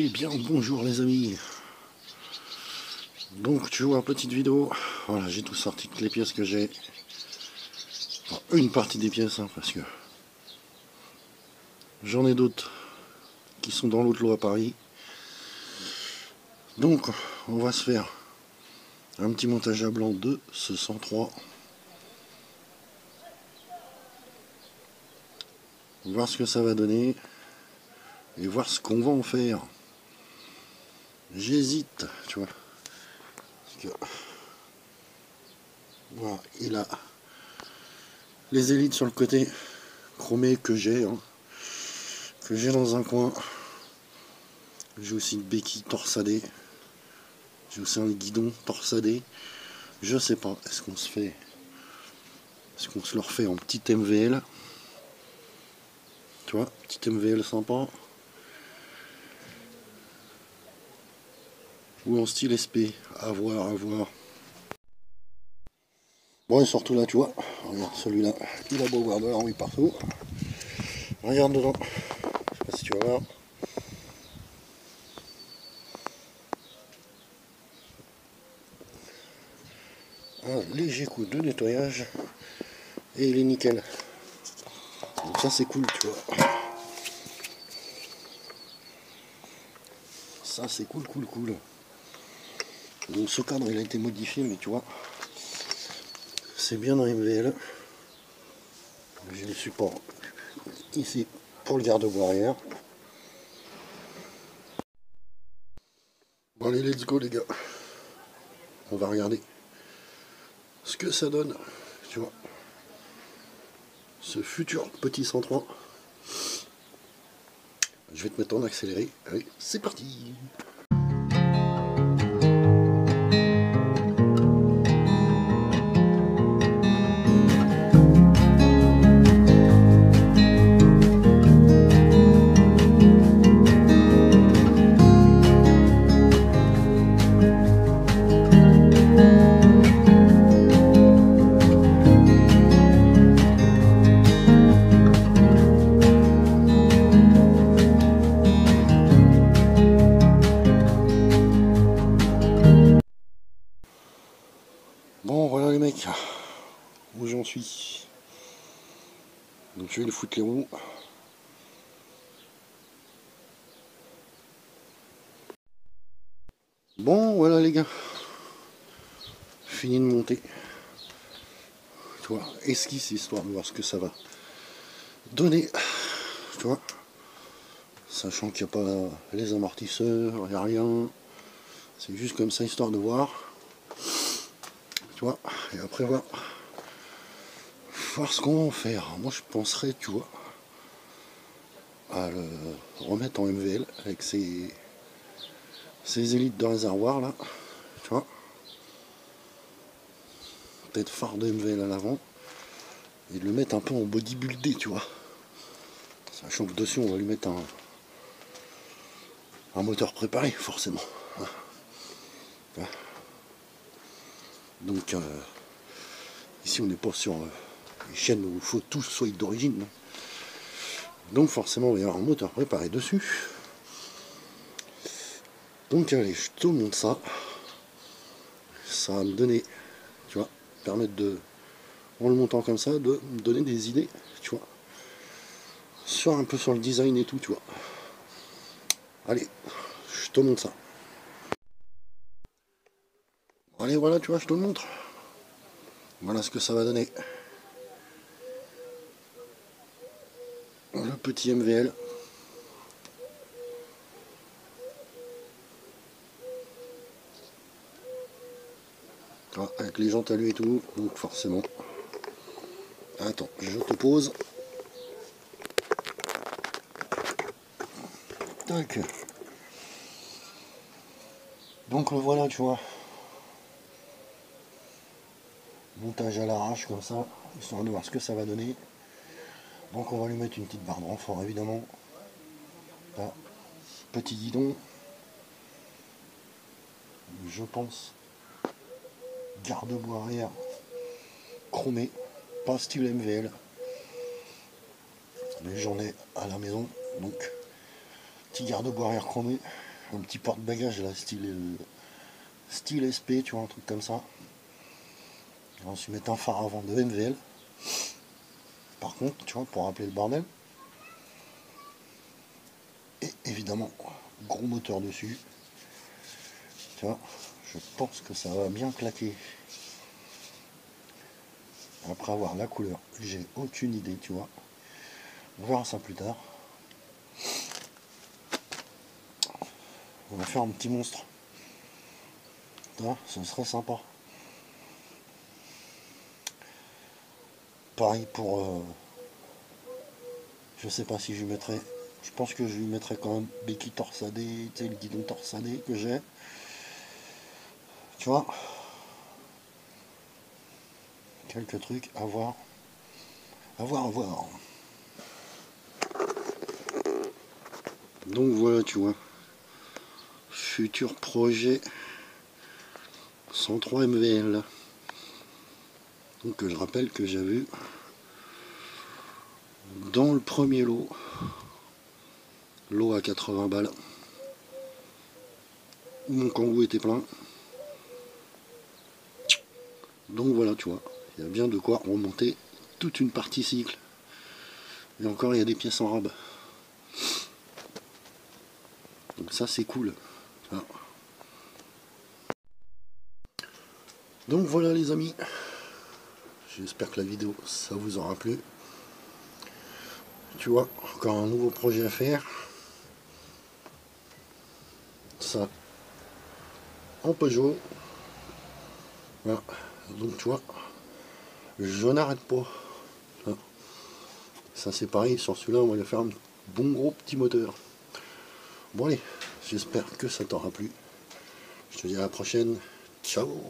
Eh bien bonjour les amis. Donc tu vois, petite vidéo. Voilà, j'ai tout sorti, toutes les pièces que j'ai. Enfin, une partie des pièces, hein, parce que j'en ai d'autres qui sont dans l'autre lot à Paris. Donc on va se faire un petit montage à blanc de ce 103. Voir ce que ça va donner. Et voir ce qu'on va en faire. J'hésite, tu vois. Parce que, voilà, il a les élites sur le côté chromé que j'ai, hein, que j'ai dans un coin. J'ai aussi une béquille torsadée. J'ai aussi un guidon torsadé. Je sais pas, est-ce qu'on se le refait en petit MVL, tu vois, petit MVL sympa, ou en style SP, à voir, à voir. Bon, et surtout là, tu vois, regarde celui-là, il a beau voir de la rouille partout. Regarde dedans, je sais pas si tu vas voir. Un léger coup de nettoyage et il est nickel. Donc ça c'est cool, tu vois. Ça c'est cool, cool, cool. Donc ce cadre il a été modifié, mais tu vois, c'est bien dans MVL. J'ai le support ici pour le garde-boue arrière. Bon allez, let's go les gars. On va regarder ce que ça donne, tu vois, ce futur petit 103. Je vais te mettre en accéléré. Allez, c'est parti. Bon, voilà les mecs, où j'en suis. Donc je vais les foutre les roues. Bon, voilà les gars. Fini de monter. Tu vois, esquisse histoire de voir ce que ça va donner. Tu vois, sachant qu'il n'y a pas les amortisseurs, il n'y a rien. C'est juste comme ça histoire de voir. Tu vois, et après voir ce qu'on va en faire. Moi je penserais, tu vois, à le remettre en MVL avec ces élites de réservoir là, tu vois. Peut-être phare de MVL à l'avant. Et de le mettre un peu en bodybuildé, tu vois. Sachant que dessus on va lui mettre un moteur préparé, forcément. Donc ici on n'est pas sur une chaîne où il faut tout soit d'origine. Donc forcément il va y avoir un moteur préparé dessus. Donc allez, je te montre ça. Ça va me donner, tu vois, permettre de, en le montant comme ça, de me donner des idées, tu vois. Un peu sur le design et tout, tu vois. Allez, je te montre ça. Allez, voilà, tu vois, je te le montre. Voilà ce que ça va donner. Le petit MVL. Voilà, avec les jantes à lui et tout, donc forcément. Attends, je te pose. Tac. Donc voilà, tu vois. Montage à l'arrache comme ça, histoire de voir ce que ça va donner. Donc on va lui mettre une petite barre de renfort évidemment. Là, petit guidon. Je pense. Garde-boue arrière chromé, pas style MVL. Mais j'en ai à la maison, donc petit garde-boue arrière chromé. un petit porte-bagages là, style SP, tu vois, un truc comme ça. On va se mettre un phare avant de MVL. Par contre, tu vois, pour rappeler le bordel. Et évidemment, gros moteur dessus. Tu vois, je pense que ça va bien claquer. Après avoir la couleur, j'ai aucune idée, tu vois. On verra ça plus tard. On va faire un petit monstre. Tu vois, ce serait sympa. Pareil pour... je sais pas si je lui mettrai... Je pense que je lui mettrai quand même béquille torsadée, tu sais, le guidon torsadé que j'ai. Tu vois, quelques trucs à voir. À voir, à voir. Donc voilà, tu vois. Futur projet 103 MVL. Donc je rappelle que j'ai vu dans le premier lot à 80 balles où mon Kangoo était plein. Donc voilà, tu vois, il y a bien de quoi remonter toute une partie cycle. Et encore, il y a des pièces en rab. Donc ça, c'est cool. Ah. Donc voilà les amis. J'espère que la vidéo, ça vous aura plu. Tu vois, encore un nouveau projet à faire. Ça, en Peugeot. Voilà. Donc tu vois, je n'arrête pas. Ça c'est pareil, sur celui-là on va lui faire un bon gros petit moteur. Bon allez, j'espère que ça t'aura plu. Je te dis à la prochaine. Ciao.